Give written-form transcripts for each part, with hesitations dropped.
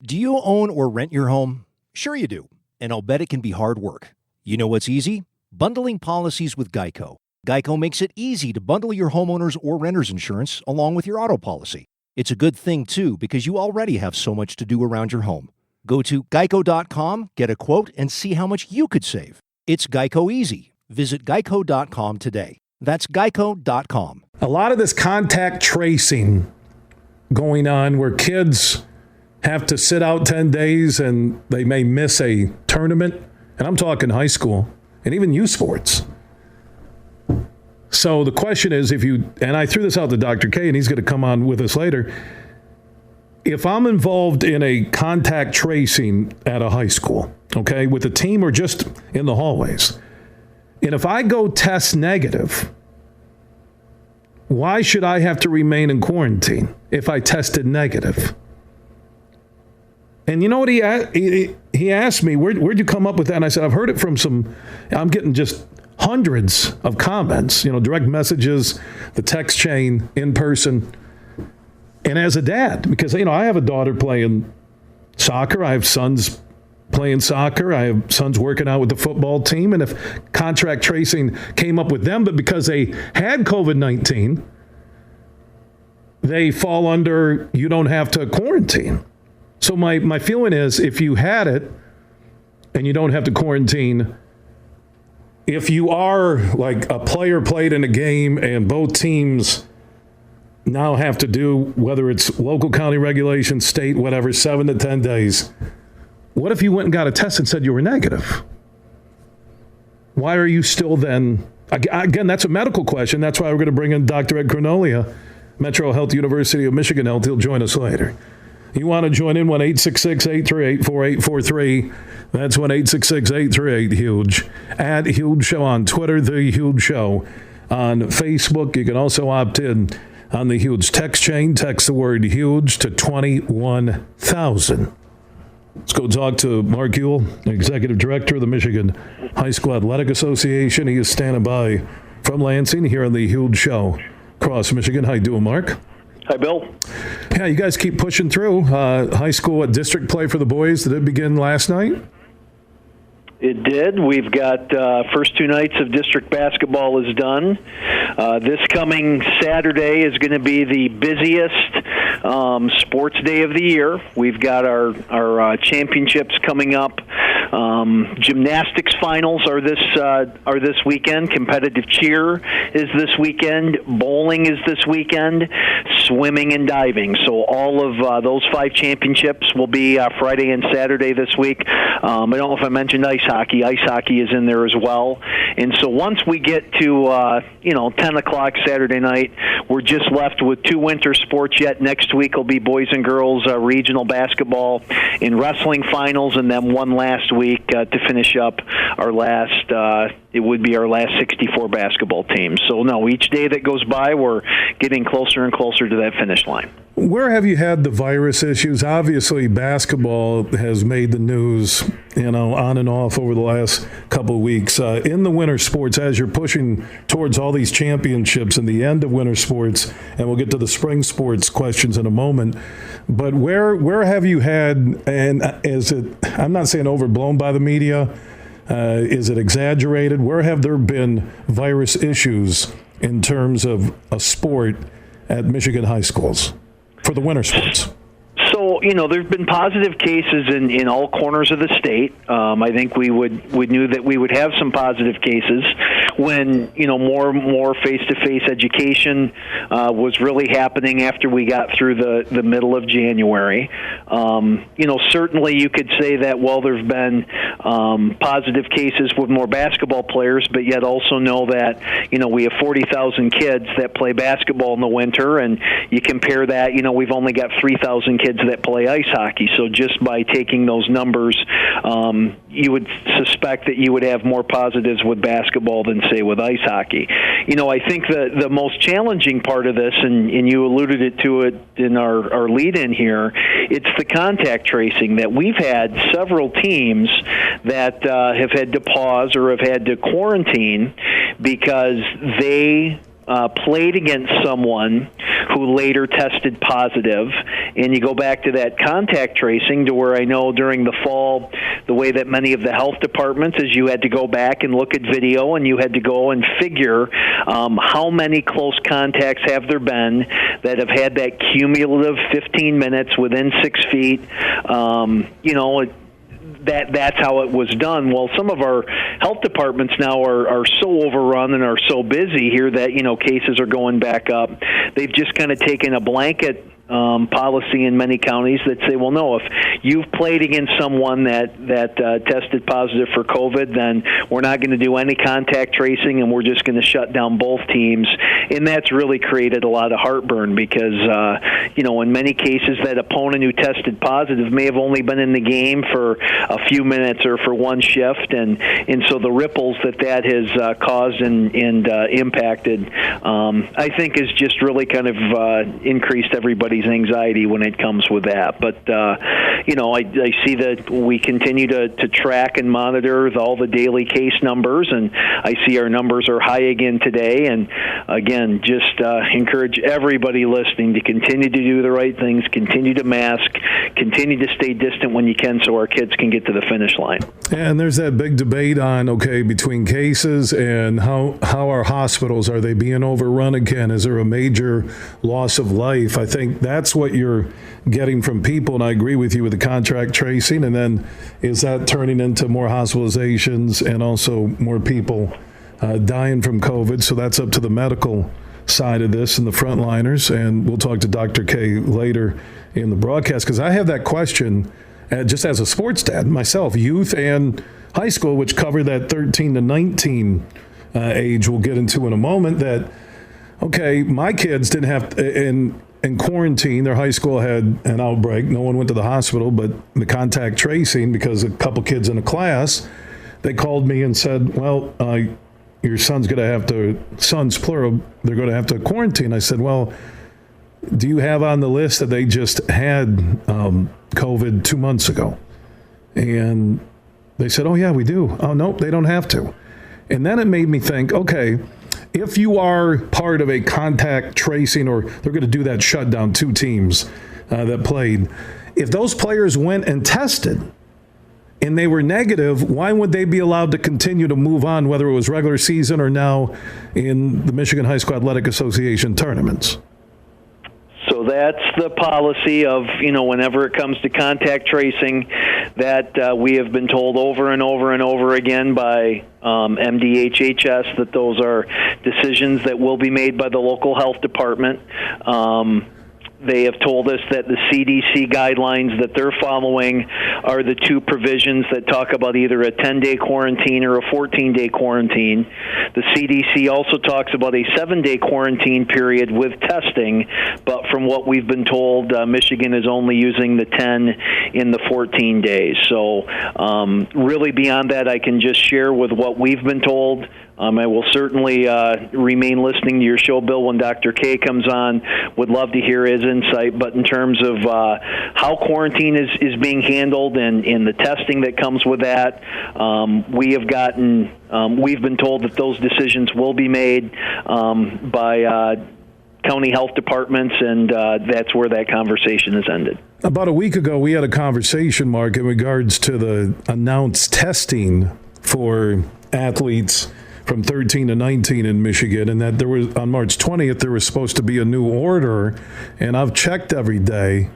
Do you own or rent your home? Sure you do, and I'll bet it can be hard work. You know what's easy? Bundling policies with Geico. Geico makes it easy to bundle your homeowner's or renter's insurance along with your auto policy. It's a good thing, too, because you already have so much to do around your home. Go to geico.com, get a quote, and see how much you could save. It's Geico easy. Visit geico.com today. That's geico.com. A lot of this contact tracing going on where kids have to sit out 10 days and they may miss a tournament. And I'm talking high school and even youth sports. So the question is, and I threw this out to Dr. K, and he's going to come on with us later. If I'm involved in a contact tracing at a high school, okay, with a team or just in the hallways, and if I go test negative, why should I have to remain in quarantine if I tested negative? And you know what he asked me, where'd you come up with that? And I said, I've heard it from I'm getting just hundreds of comments, direct messages, the text chain, in person. And as a dad, because, I have a daughter playing soccer. I have sons playing soccer. I have sons working out with the football team. And if contract tracing came up with them, but because they had COVID-19, they fall under, you don't have to quarantine. So my feeling is, if you had it and you don't have to quarantine, if you are like a player played in a game and both teams now have to do, whether it's local county regulation, state, whatever, 7 to 10 days, what if you went and got a test and said you were negative? Why are you still then? Again, that's a medical question. That's why we're going to bring in Dr. Ed Cronolia, Metro Health, University of Michigan Health. He'll join us later. You want to join in, 1-866-838-4843. That's 1-866-838-HUGE. At Huge Show on Twitter, The Huge Show on Facebook. You can also opt in on the Huge text chain. Text the word HUGE to 21,000. Let's go talk to Mark Ewell, Executive Director of the Michigan High School Athletic Association. He is standing by from Lansing here on The Huge Show across Michigan. How you doing, Mark? Hi, Bill. Yeah, you guys keep pushing through. High school district play for the boys. Did it begin last night? It did. We've got first 2 nights of district basketball is done. This coming Saturday is going to be the busiest sports day of the year. We've got our championships coming up. Gymnastics finals are this weekend. Competitive cheer is this weekend. Bowling is this weekend. Swimming and diving. So all of those 5 championships will be Friday and Saturday this week. I don't know if I mentioned ice hockey. Ice hockey is in there as well. And so once we get to 10 o'clock Saturday night, we're just left with 2 winter sports yet. Next week will be boys and girls regional basketball and wrestling finals, and then one last week to finish up our last. It would be our last 64 basketball teams. So no, each day that goes by, we're getting closer and closer to that finish line. Where have you had the virus issues? Obviously, basketball has made the news, on and off over the last couple of weeks. In the winter sports, as you're pushing towards all these championships and the end of winter sports, and we'll get to the spring sports questions in a moment, but where have you had, and is it, I'm not saying overblown by the media, is it exaggerated? Where have there been virus issues in terms of a sport at Michigan high schools for the winter sports? So, there have been positive cases in all corners of the state. I think we knew that we would have some positive cases when, more and more face-to-face education was really happening after we got through the middle of January. Certainly you could say that, well, there have been positive cases with more basketball players, but yet also know that, we have 40,000 kids that play basketball in the winter, and you compare that, we've only got 3,000 kids that play ice hockey. So just by taking those numbers, you would suspect that you would have more positives with basketball than, say, with ice hockey. I think the most challenging part of this, and you alluded to it in our lead-in here, it's the contact tracing that we've had several teams that have had to pause or have had to quarantine because they played against someone who later tested positive. And you go back to that contact tracing, to where I know during the fall, the way that many of the health departments is you had to go back and look at video, and you had to go and figure how many close contacts have there been that have had that cumulative 15 minutes within 6 feet. That's how it was done. Well, some of our health departments now are so overrun and are so busy here that, cases are going back up. They've just kind of taken a blanket policy in many counties that say, well, no, if you've played against someone that tested positive for COVID, then we're not going to do any contact tracing, and we're just going to shut down both teams. And that's really created a lot of heartburn because, in many cases, that opponent who tested positive may have only been in the game for a few minutes or for one shift, and so the ripples that has caused and impacted, I think, has just really kind of increased everybody's anxiety when it comes with that. But I see that we continue to track and monitor all the daily case numbers, and I see our numbers are high again today. And again, just encourage everybody listening to continue to do the right things, continue to mask, continue to stay distant when you can, so our kids can get to the finish line. And there's that big debate on between cases and how our hospitals, are they being overrun again? Is there a major loss of life? I think that's what you're getting from people, and I agree with you with the contract tracing. And then is that turning into more hospitalizations and also more people dying from COVID? So that's up to the medical side of this and the frontliners. And we'll talk to Dr. K later in the broadcast, because I have that question just as a sports dad myself, youth and high school, which cover that 13 to 19 age we'll get into in a moment, that, okay, my kids didn't have in quarantine, their high school had an outbreak. No one went to the hospital, but the contact tracing, because a couple kids in a class, they called me and said, well, your son's going to have to, sons plural, they're going to have to quarantine. I said, well, do you have on the list that they just had COVID 2 months ago? And they said, oh, yeah, we do. Oh, no, they don't have to. And then it made me think, okay, if you are part of a contact tracing, or they're going to do that shutdown, 2 teams that played, if those players went and tested and they were negative, why would they be allowed to continue to move on, whether it was regular season or now in the Michigan High School Athletic Association tournaments? So that's the policy of, whenever it comes to contact tracing, that we have been told over and over and over again by MDHHS that those are decisions that will be made by the local health department. They have told us that the CDC guidelines that they're following are the 2 provisions that talk about either a 10-day quarantine or a 14-day quarantine. The CDC also talks about a 7-day quarantine period with testing, but from what we've been told, Michigan is only using the 10 in the 14 days. So really beyond that, I can just share with what we've been told. I will certainly remain listening to your show, Bill, when Dr. K comes on. Would love to hear his insight. But in terms of how quarantine is being handled and the testing that comes with that, we've been told that those decisions will be made by county health departments, and that's where that conversation has ended. About a week ago, we had a conversation, Mark, in regards to the announced testing for athletes from 13 to 19 in Michigan, and that there was, on March 20th, there was supposed to be a new order, and I've checked every day.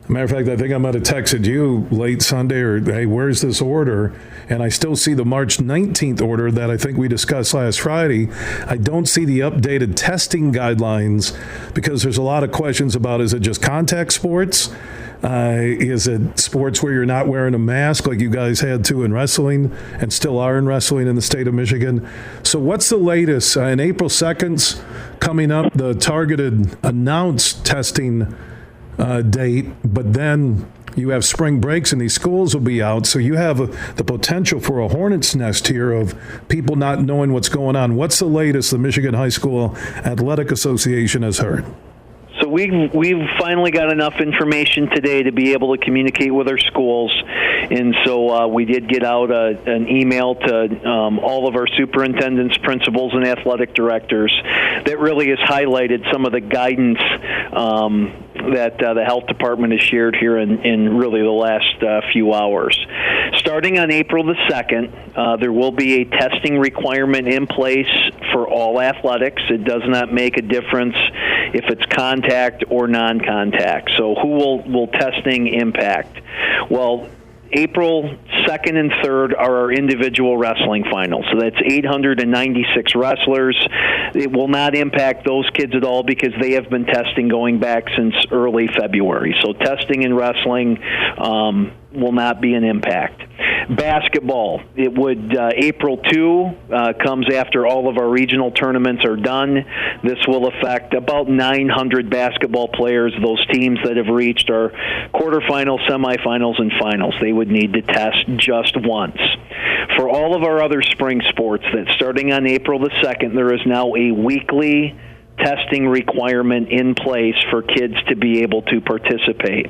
As a matter of fact, I think I might have texted you late Sunday, or, hey, where's this order? And I still see the March 19th order that I think we discussed last Friday. I don't see the updated testing guidelines, because there's a lot of questions about, is it just contact sports? Is it sports where you're not wearing a mask like you guys had to in wrestling and still are in wrestling in the state of Michigan? So what's the latest? In April 2nd's coming up, the targeted announced testing date, but then you have spring breaks and these schools will be out. So you have the potential for a hornet's nest here of people not knowing what's going on. What's the latest the Michigan High School Athletic Association has heard? So we've finally got enough information today to be able to communicate with our schools, and so we did get out an email to all of our superintendents, principals, and athletic directors that really has highlighted some of the guidance that the health department has shared here in really the last few hours. Starting on April the 2nd, there will be a testing requirement in place for all athletics. It does not make a difference if it's contact or non-contact. So who will testing impact? Well, April 2nd and 3rd are our individual wrestling finals. So that's 896 wrestlers. It will not impact those kids at all because they have been testing going back since early February. So testing in wrestling will not be an impact. Basketball, it would April 2 comes after all of our regional tournaments are done. This will affect about 900 basketball players, those teams that have reached our quarterfinals, semifinals, and finals. They would need to test just once. For all of our other spring sports, that starting on April the 2nd, there is now a weekly testing requirement in place for kids to be able to participate.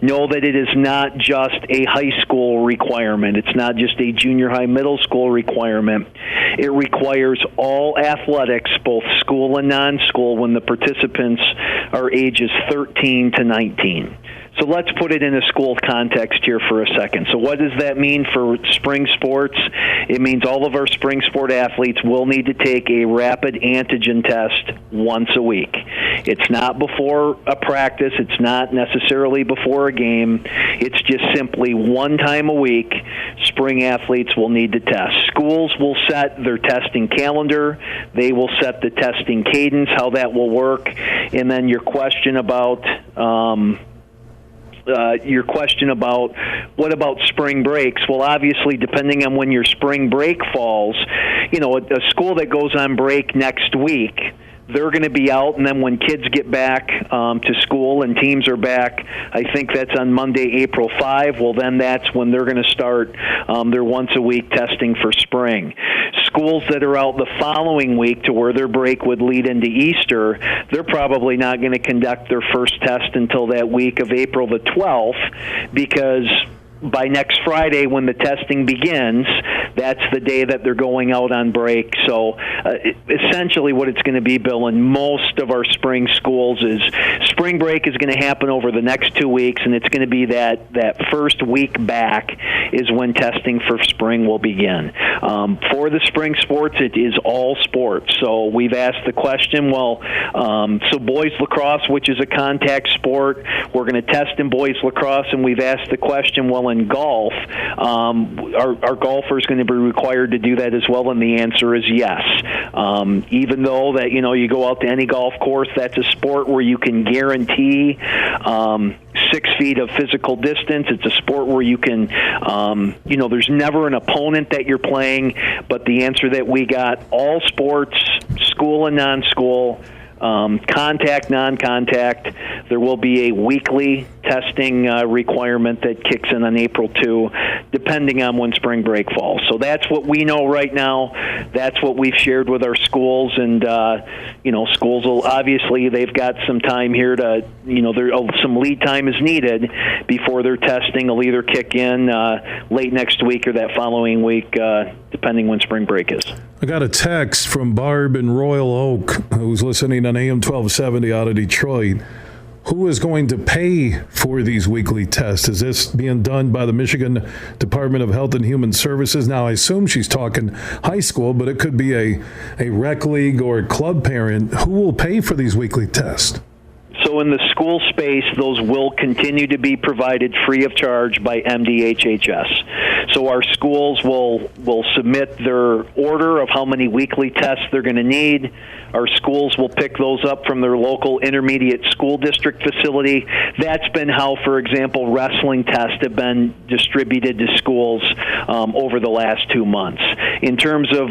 Know that it is not just a high school requirement. It's not just a junior high, middle school requirement. It requires all athletics, both school and non-school, when the participants are ages 13 to 19. So let's put it in a school context here for a second. So what does that mean for spring sports? It means all of our spring sport athletes will need to take a rapid antigen test once a week. It's not before a practice. It's not necessarily before a game. It's just simply one time a week spring athletes will need to test. Schools will set their testing calendar. They will set the testing cadence, how that will work. And then your question about what about spring breaks? Well, obviously, depending on when your spring break falls, a school that goes on break next week, they're going to be out, and then when kids get back to school and teams are back, I think that's on Monday, April 5. Well, then that's when they're going to start their once-a-week testing for spring. Schools that are out the following week to where their break would lead into Easter, they're probably not going to conduct their first test until that week of April the 12th because by next Friday when the testing begins, that's the day that they're going out on break. So essentially what it's going to be, Bill, in most of our spring schools is spring break is going to happen over the next 2 weeks, and it's going to be that first week back is when testing for spring will begin. For the spring sports, it is all sports. So we've asked the question, so boys lacrosse, which is a contact sport, we're going to test in boys lacrosse, and we've asked the question, in golf, are golfers going to be required to do that as well? And the answer is yes. Even though that, you go out to any golf course, that's a sport where you can guarantee 6 feet of physical distance. It's a sport where you can, there's never an opponent that you're playing. But the answer that we got, all sports, school and non-school, contact, non-contact, there will be a weekly testing requirement that kicks in on April 2, depending on when spring break falls. So that's what we know right now. That's what we've shared with our schools, and schools will obviously, they've got some time here to, some lead time is needed before their testing will either kick in late next week or that following week, depending when spring break is. I got a text from Barb in Royal Oak, who's listening on AM 1270 out of Detroit. Who is going to pay for these weekly tests? Is this being done by the Michigan Department of Health and Human Services? Now, I assume she's talking high school, but it could be a rec league or club parent. Who will pay for these weekly tests? So in the school space, those will continue to be provided free of charge by MDHHS. So our schools will submit their order of how many weekly tests they're going to need. Our schools will pick those up from their local intermediate school district facility. That's been how, for example, wrestling tests have been distributed to schools over the last 2 months. In terms of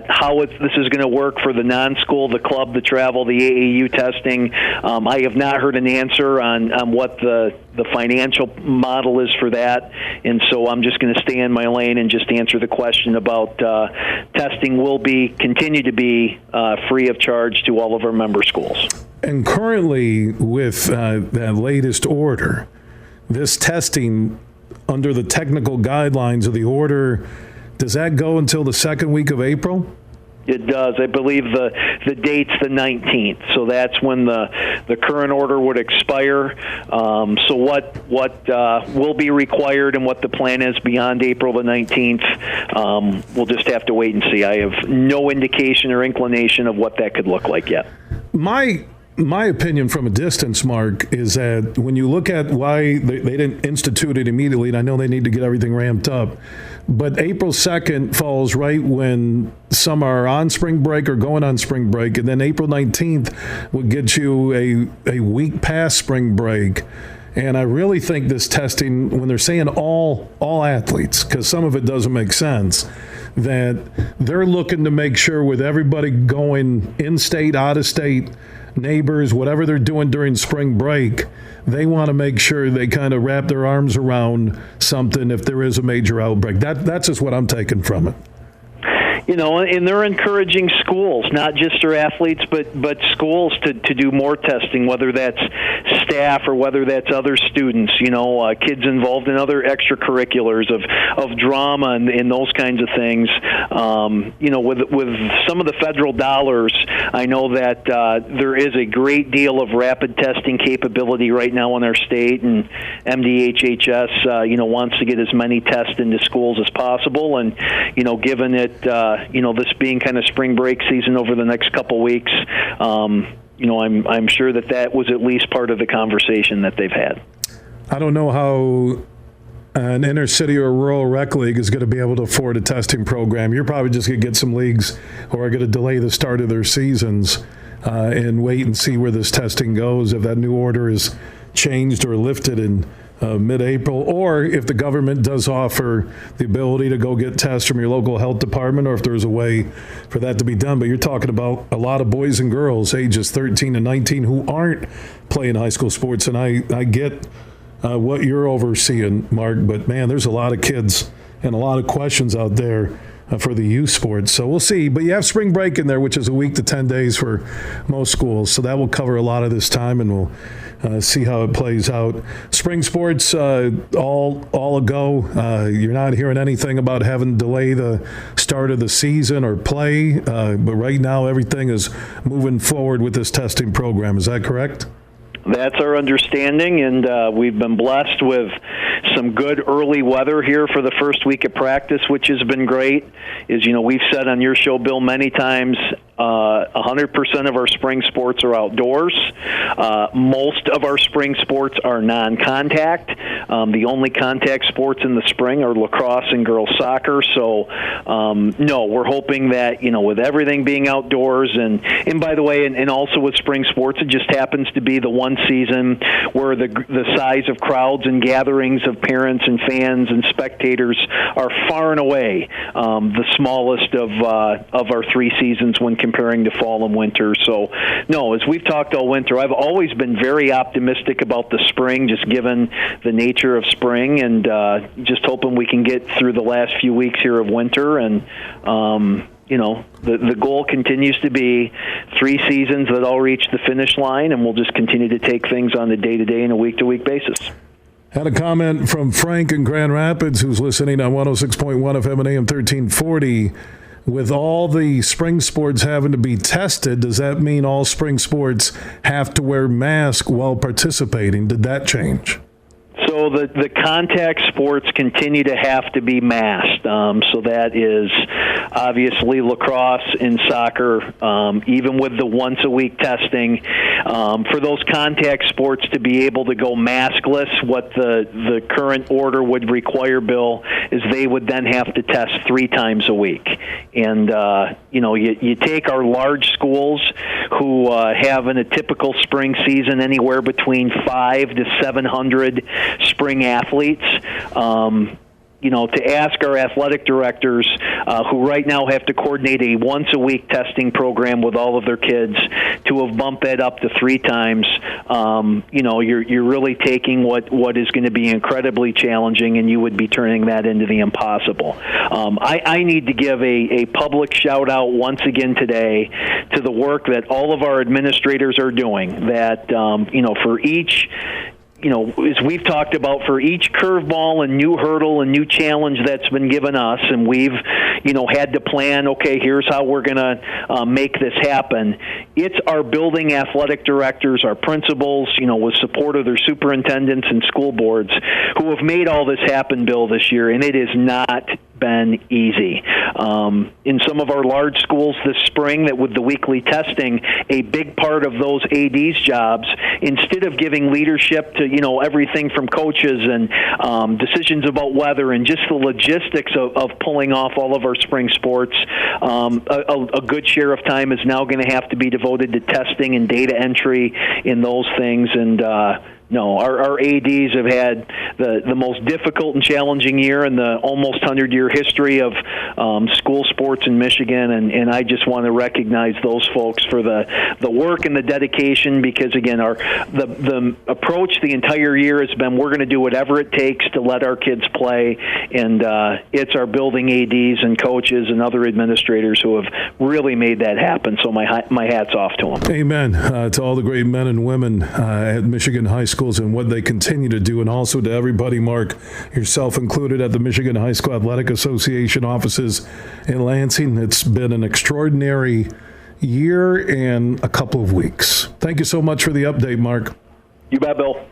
how this is going to work for the non-school, the club, the travel, the AAU testing, I have not heard an answer on what the financial model is for that, and so I'm just going to stay in my lane and just answer the question about testing will continue to be free of charge to all of our member schools. And currently, with that latest order, this testing under the technical guidelines of the order, does that go until the second week of April? It does. I believe the date's the 19th, so that's when the current order would expire. So what will be required and what the plan is beyond April the 19th, we'll just have to wait and see. I have no indication or inclination of what that could look like yet. My opinion from a distance, Mark, is that when you look at why they didn't institute it immediately, and I know they need to get everything ramped up, but April 2nd falls right when some are on spring break or going on spring break, and then April 19th would get you a week past spring break. And I really think this testing, when they're saying all athletes, because some of it doesn't make sense, that they're looking to make sure with everybody going in-state, out-of-state, neighbors, whatever they're doing during spring break, they want to make sure they kind of wrap their arms around something if there is a major outbreak. That's just what I'm taking from it. You know, and they're encouraging schools, not just their athletes, but schools to do more testing, whether that's staff or whether that's other students, you know, kids involved in other extracurriculars of drama and those kinds of things. You know, with some of the federal dollars, I know that there is a great deal of rapid testing capability right now in our state, and MDHHS, you know, wants to get as many tests into schools as possible. And, you know, given it, you know, this being kind of spring break season over the next couple weeks, you know, I'm sure that was at least part of the conversation that they've had. I don't know how an inner city or rural rec league is going to be able to afford a testing program. You're probably just going to get some leagues who are going to delay the start of their seasons and wait and see where this testing goes, if that new order is changed or lifted in mid-April, or if the government does offer the ability to go get tests from your local health department, or if there's a way for that to be done. But you're talking about a lot of boys and girls ages 13 and 19 who aren't playing high school sports, and I get what you're overseeing, Mark, but man, there's a lot of kids and a lot of questions out there for the youth sports. So we'll see. But you have spring break in there, which is a week to 10 days for most schools. So that will cover a lot of this time, and we'll see how it plays out. Spring sports, all a go. You're not hearing anything about having to delay the start of the season or play. But right now, everything is moving forward with this testing program. Is that correct? That's our understanding, and we've been blessed with some good early weather here for the first week of practice, which has been great. As you know, we've said on your show, Bill, many times, 100% of our spring sports are outdoors. Most of our spring sports are non-contact. The only contact sports in the spring are lacrosse and girls soccer. So, no, we're hoping that, you know, with everything being outdoors, and by the way, and also with spring sports, it just happens to be the one season where the size of crowds and gatherings of parents and fans and spectators are far and away the smallest of our three seasons when comparing to fall and winter. So, no, as we've talked all winter, I've always been very optimistic about the spring, just given the nature of spring, and just hoping we can get through the last few weeks here of winter. And, you know, the goal continues to be 3 seasons that all reach the finish line, and we'll just continue to take things on a day-to-day and a week-to-week basis. Had a comment from Frank in Grand Rapids, who's listening on 106.1 FM and AM 1340. With all the spring sports having to be tested, does that mean all spring sports have to wear masks while participating? Did that change? So the contact sports continue to have to be masked. So that is obviously lacrosse and soccer, even with the once-a-week testing. For those contact sports to be able to go maskless, what the current order would require, Bill, is they would then have to test 3 times a week. And, you know, you take our large schools who have in a typical spring season anywhere between 500 to 700 spring athletes. to ask our athletic directors, who right now have to coordinate a once-a-week testing program with all of their kids, to have bumped that up to 3 times. You're really taking what is going to be incredibly challenging, and you would be turning that into the impossible. I need to give a public shout-out once again today to the work that all of our administrators are doing, that, for each as we've talked about, for each curveball and new hurdle and new challenge that's been given us, and we've, had to plan, okay, here's how we're going to make this happen. It's our building athletic directors, our principals, with support of their superintendents and school boards, who have made all this happen, Bill, this year, and it has not been easy. In some of our large schools this spring, that with the weekly testing, a big part of those ADs' jobs, instead of giving leadership to everything from coaches and decisions about weather and just the logistics of pulling off all of our spring sports, a good share of time is now going to have to be devoted to testing and data entry in those things. And no, our ADs have had the most difficult and challenging year in the almost 100-year history of school sports in Michigan, and I just want to recognize those folks for the work and the dedication, because, again, the approach the entire year has been, we're going to do whatever it takes to let our kids play, and it's our building ADs and coaches and other administrators who have really made that happen, so my hat's off to them. Amen. To all the great men and women at Michigan High Schools and what they continue to do, and also to everybody, Mark, yourself included, at the Michigan High School Athletic Association offices in Lansing. It's been an extraordinary year and a couple of weeks. Thank you so much for the update, Mark. You bet, Bill.